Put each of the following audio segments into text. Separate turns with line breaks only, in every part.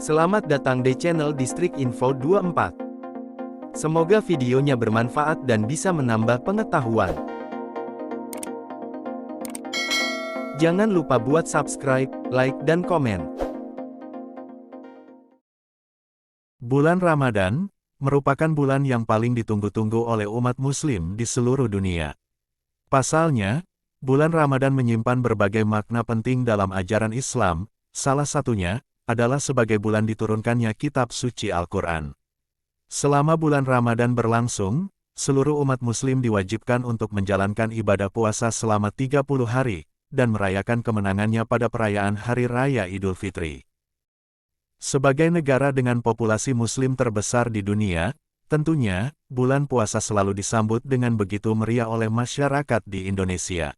Selamat datang di channel Distrik Info 24. Semoga videonya bermanfaat dan bisa menambah pengetahuan. Jangan lupa buat subscribe, like, dan komen.
Bulan Ramadan merupakan bulan yang paling ditunggu-tunggu oleh umat Muslim di seluruh dunia. Pasalnya, bulan Ramadan menyimpan berbagai makna penting dalam ajaran Islam, salah satunya adalah sebagai bulan diturunkannya kitab suci Al-Quran. Selama bulan Ramadan berlangsung, seluruh umat Muslim diwajibkan untuk menjalankan ibadah puasa selama 30 hari, dan merayakan kemenangannya pada perayaan Hari Raya Idul Fitri. Sebagai negara dengan populasi Muslim terbesar di dunia, tentunya, bulan puasa selalu disambut dengan begitu meriah oleh masyarakat di Indonesia.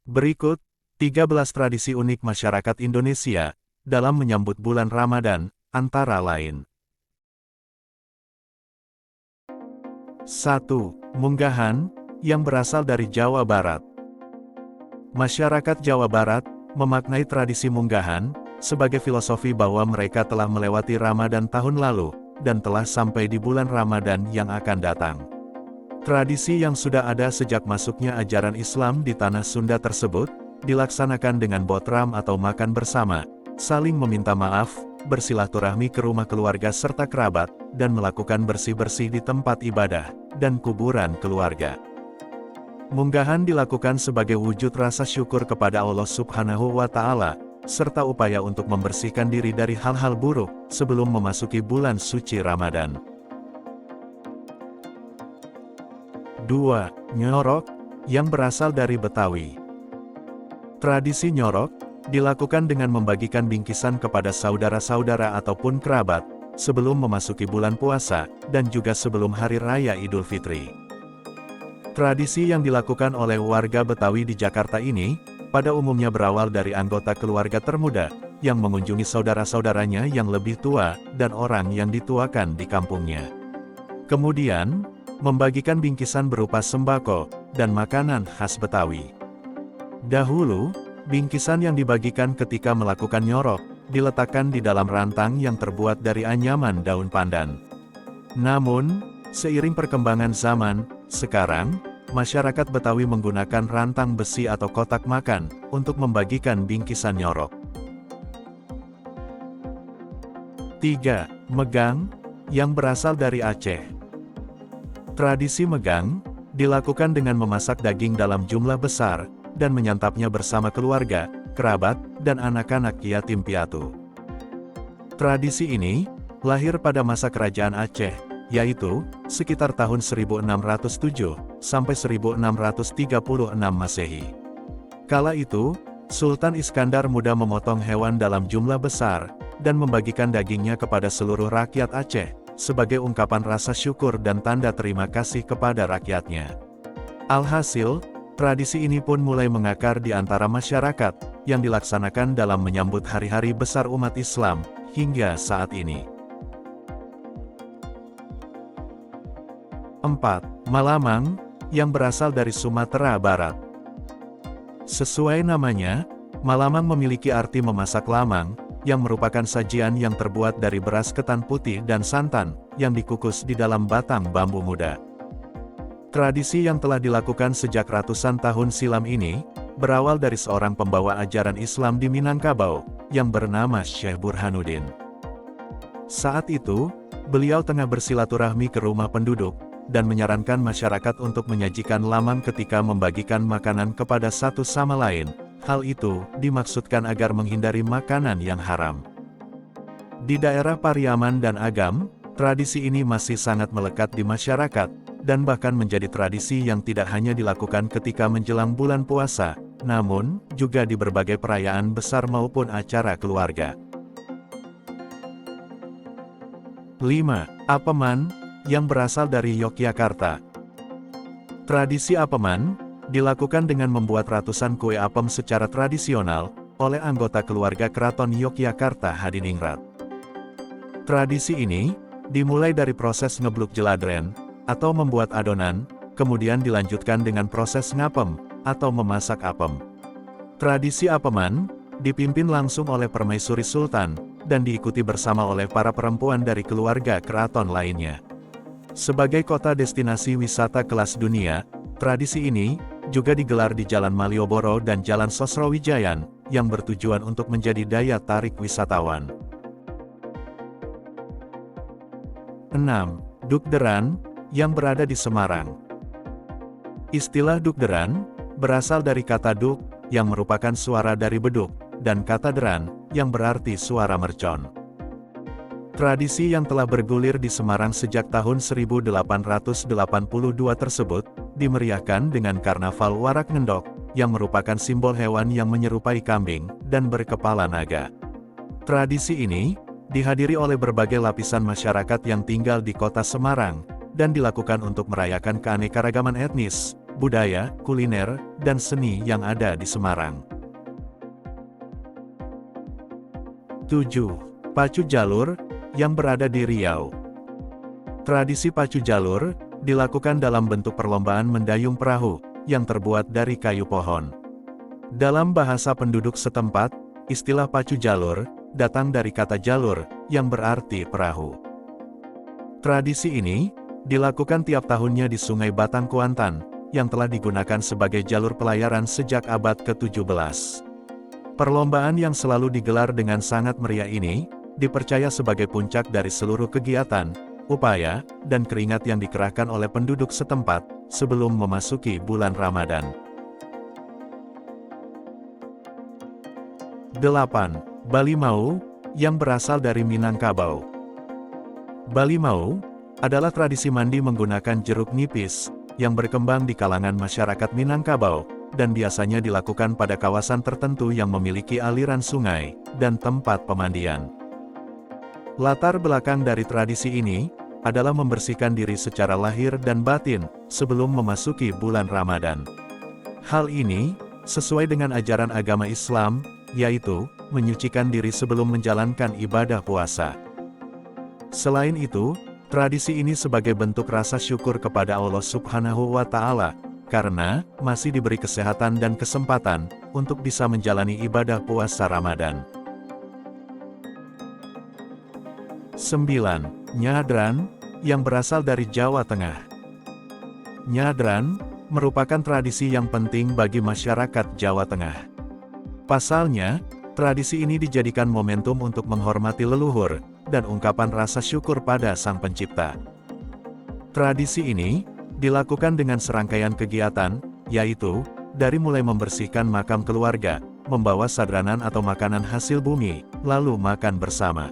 Berikut, 13 tradisi unik masyarakat Indonesia dalam menyambut bulan Ramadan, antara lain. 1. Munggahan, yang berasal dari Jawa Barat. Masyarakat Jawa Barat memaknai tradisi munggahan sebagai filosofi bahwa mereka telah melewati Ramadan tahun lalu, dan telah sampai di bulan Ramadan yang akan datang. Tradisi yang sudah ada sejak masuknya ajaran Islam di tanah Sunda tersebut, dilaksanakan dengan botram atau makan bersama, saling meminta maaf, bersilaturahmi ke rumah keluarga serta kerabat, dan melakukan bersih-bersih di tempat ibadah dan kuburan keluarga. Munggahan dilakukan sebagai wujud rasa syukur kepada Allah Subhanahu wa Ta'ala, serta upaya untuk membersihkan diri dari hal-hal buruk sebelum memasuki bulan suci Ramadan. 2. Nyorok, yang berasal dari Betawi. Tradisi nyorok dilakukan dengan membagikan bingkisan kepada saudara-saudara ataupun kerabat, sebelum memasuki bulan puasa, dan juga sebelum Hari Raya Idul Fitri. Tradisi yang dilakukan oleh warga Betawi di Jakarta ini, pada umumnya berawal dari anggota keluarga termuda, yang mengunjungi saudara-saudaranya yang lebih tua, dan orang yang dituakan di kampungnya. Kemudian, membagikan bingkisan berupa sembako, dan makanan khas Betawi. Dahulu, bingkisan yang dibagikan ketika melakukan nyorok, diletakkan di dalam rantang yang terbuat dari anyaman daun pandan. Namun, seiring perkembangan zaman, sekarang, masyarakat Betawi menggunakan rantang besi atau kotak makan, untuk membagikan bingkisan nyorok. 3. Megang, yang berasal dari Aceh. Tradisi megang, dilakukan dengan memasak daging dalam jumlah besar, dan menyantapnya bersama keluarga, kerabat, dan anak-anak yatim piatu. Tradisi ini lahir pada masa kerajaan Aceh, yaitu sekitar tahun 1607 sampai 1636 Masehi. Kala itu, Sultan Iskandar Muda memotong hewan dalam jumlah besar, dan membagikan dagingnya kepada seluruh rakyat Aceh, sebagai ungkapan rasa syukur dan tanda terima kasih kepada rakyatnya. Alhasil, tradisi ini pun mulai mengakar di antara masyarakat, yang dilaksanakan dalam menyambut hari-hari besar umat Islam, hingga saat ini. 4. Malamang, yang berasal dari Sumatera Barat. Sesuai namanya, malamang memiliki arti memasak lamang, yang merupakan sajian yang terbuat dari beras ketan putih dan santan, yang dikukus di dalam batang bambu muda. Tradisi yang telah dilakukan sejak ratusan tahun silam ini, berawal dari seorang pembawa ajaran Islam di Minangkabau, yang bernama Syekh Burhanuddin. Saat itu, beliau tengah bersilaturahmi ke rumah penduduk, dan menyarankan masyarakat untuk menyajikan lamang ketika membagikan makanan kepada satu sama lain. Hal itu dimaksudkan agar menghindari makanan yang haram. Di daerah Pariaman dan Agam, tradisi ini masih sangat melekat di masyarakat, dan bahkan menjadi tradisi yang tidak hanya dilakukan ketika menjelang bulan puasa, namun juga di berbagai perayaan besar maupun acara keluarga. 5. Apeman, yang berasal dari Yogyakarta. Tradisi apeman dilakukan dengan membuat ratusan kue apem secara tradisional oleh anggota keluarga Keraton Yogyakarta Hadiningrat. Tradisi ini dimulai dari proses ngebluk jeladren, atau membuat adonan, kemudian dilanjutkan dengan proses ngapem, atau memasak apem. Tradisi apeman dipimpin langsung oleh Permaisuri Sultan, dan diikuti bersama oleh para perempuan dari keluarga keraton lainnya. Sebagai kota destinasi wisata kelas dunia, tradisi ini juga digelar di Jalan Malioboro dan Jalan Sosrowijayan, yang bertujuan untuk menjadi daya tarik wisatawan. 6. Dukderan, yang berada di Semarang. Istilah dukderan berasal dari kata duk, yang merupakan suara dari beduk, dan kata deran, yang berarti suara mercon. Tradisi yang telah bergulir di Semarang sejak tahun 1882 tersebut, dimeriahkan dengan Karnaval Warak Ngendok, yang merupakan simbol hewan yang menyerupai kambing, dan berkepala naga. Tradisi ini dihadiri oleh berbagai lapisan masyarakat yang tinggal di kota Semarang, dan dilakukan untuk merayakan keanekaragaman etnis, budaya, kuliner, dan seni yang ada di Semarang. 7. Pacu Jalur, yang berada di Riau. Tradisi pacu jalur dilakukan dalam bentuk perlombaan mendayung perahu, yang terbuat dari kayu pohon. Dalam bahasa penduduk setempat, istilah pacu jalur datang dari kata jalur, yang berarti perahu. Tradisi ini dilakukan tiap tahunnya di Sungai Batang Kuantan, yang telah digunakan sebagai jalur pelayaran sejak abad ke-17. Perlombaan yang selalu digelar dengan sangat meriah ini, dipercaya sebagai puncak dari seluruh kegiatan, upaya, dan keringat yang dikerahkan oleh penduduk setempat, sebelum memasuki bulan Ramadan. 8. Balimau, yang berasal dari Minangkabau. Balimau adalah tradisi mandi menggunakan jeruk nipis, yang berkembang di kalangan masyarakat Minangkabau, dan biasanya dilakukan pada kawasan tertentu yang memiliki aliran sungai, dan tempat pemandian. Latar belakang dari tradisi ini adalah membersihkan diri secara lahir dan batin sebelum memasuki bulan Ramadan. Hal ini sesuai dengan ajaran agama Islam, yaitu menyucikan diri sebelum menjalankan ibadah puasa. Selain itu, tradisi ini sebagai bentuk rasa syukur kepada Allah Subhanahu wa Ta'ala, karena masih diberi kesehatan dan kesempatan untuk bisa menjalani ibadah puasa Ramadan. 9. Nyadran, yang berasal dari Jawa Tengah. Nyadran merupakan tradisi yang penting bagi masyarakat Jawa Tengah. Pasalnya, tradisi ini dijadikan momentum untuk menghormati leluhur, dan ungkapan rasa syukur pada Sang Pencipta. Tradisi ini dilakukan dengan serangkaian kegiatan, yaitu, dari mulai membersihkan makam keluarga, membawa sadranan atau makanan hasil bumi, lalu makan bersama.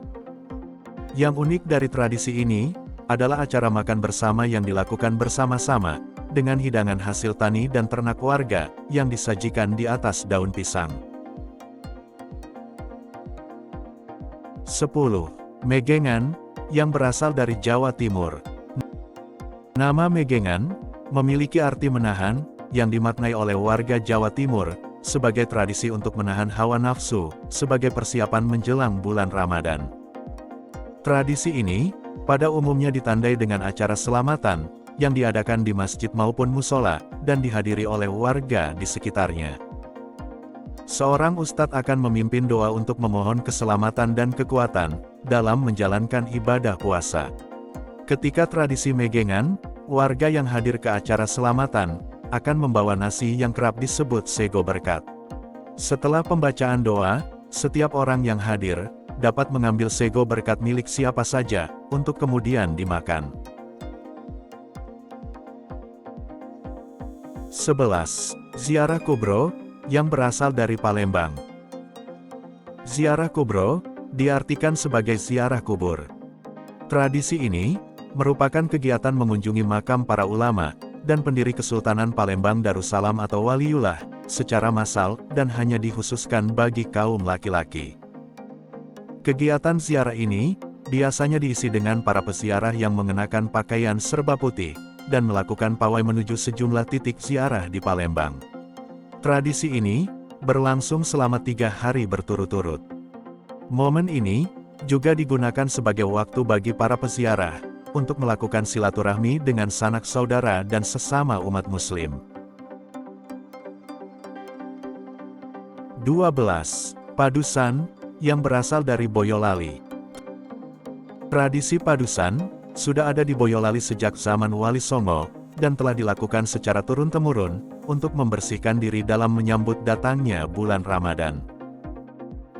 Yang unik dari tradisi ini, adalah acara makan bersama yang dilakukan bersama-sama, dengan hidangan hasil tani dan ternak warga, yang disajikan di atas daun pisang. 10. Megengan, yang berasal dari Jawa Timur. Nama Megengan memiliki arti menahan, yang dimaknai oleh warga Jawa Timur sebagai tradisi untuk menahan hawa nafsu, sebagai persiapan menjelang bulan Ramadan. Tradisi ini pada umumnya ditandai dengan acara selamatan yang diadakan di masjid maupun musola, dan dihadiri oleh warga di sekitarnya. Seorang ustadz akan memimpin doa untuk memohon keselamatan dan kekuatan dalam menjalankan ibadah puasa. Ketika tradisi megengan, warga yang hadir ke acara selamatan akan membawa nasi yang kerap disebut sego berkat. Setelah pembacaan doa, setiap orang yang hadir dapat mengambil sego berkat milik siapa saja untuk kemudian dimakan. 11. Ziarah Kubro, yang berasal dari Palembang. Ziarah kubro diartikan sebagai ziarah kubur. Tradisi ini merupakan kegiatan mengunjungi makam para ulama dan pendiri Kesultanan Palembang Darussalam atau Waliullah secara massal dan hanya dikhususkan bagi kaum laki-laki. Kegiatan ziarah ini biasanya diisi dengan para peziarah yang mengenakan pakaian serba putih dan melakukan pawai menuju sejumlah titik ziarah di Palembang. Tradisi ini berlangsung selama 3 hari berturut-turut. Momen ini juga digunakan sebagai waktu bagi para peziarah untuk melakukan silaturahmi dengan sanak saudara dan sesama umat muslim. 12. Padusan, yang berasal dari Boyolali. Tradisi padusan sudah ada di Boyolali sejak zaman Wali Songo, dan telah dilakukan secara turun-temurun untuk membersihkan diri dalam menyambut datangnya bulan Ramadan.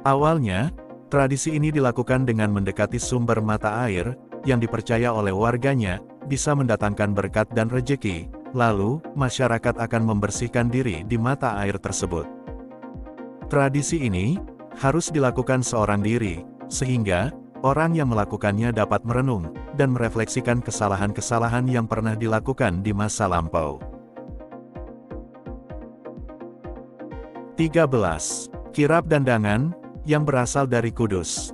Awalnya, tradisi ini dilakukan dengan mendekati sumber mata air, yang dipercaya oleh warganya, bisa mendatangkan berkat dan rejeki, lalu, masyarakat akan membersihkan diri di mata air tersebut. Tradisi ini harus dilakukan seorang diri, sehingga orang yang melakukannya dapat merenung dan merefleksikan kesalahan-kesalahan yang pernah dilakukan di masa lampau. 13. Kirap Dandangan, yang berasal dari Kudus.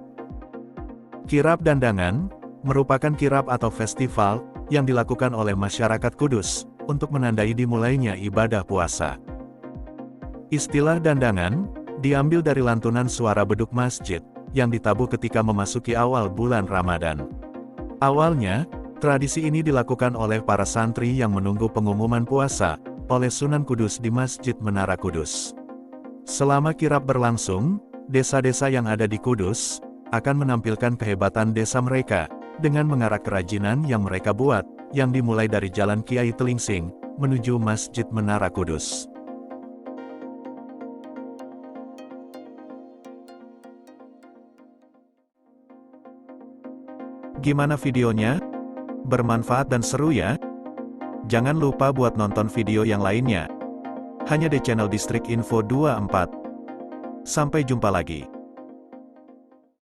Kirap Dandangan merupakan kirap atau festival yang dilakukan oleh masyarakat Kudus untuk menandai dimulainya ibadah puasa. Istilah dandangan diambil dari lantunan suara beduk masjid yang ditabuh ketika memasuki awal bulan Ramadan. Awalnya, tradisi ini dilakukan oleh para santri yang menunggu pengumuman puasa oleh Sunan Kudus di Masjid Menara Kudus. Selama kirap berlangsung, desa-desa yang ada di Kudus akan menampilkan kehebatan desa mereka dengan mengarak kerajinan yang mereka buat, yang dimulai dari Jalan Kiai Telingsing menuju Masjid Menara Kudus. Gimana videonya? Bermanfaat dan seru ya? Jangan lupa buat nonton video yang lainnya. Hanya di channel Distrik Info 24. Sampai jumpa lagi.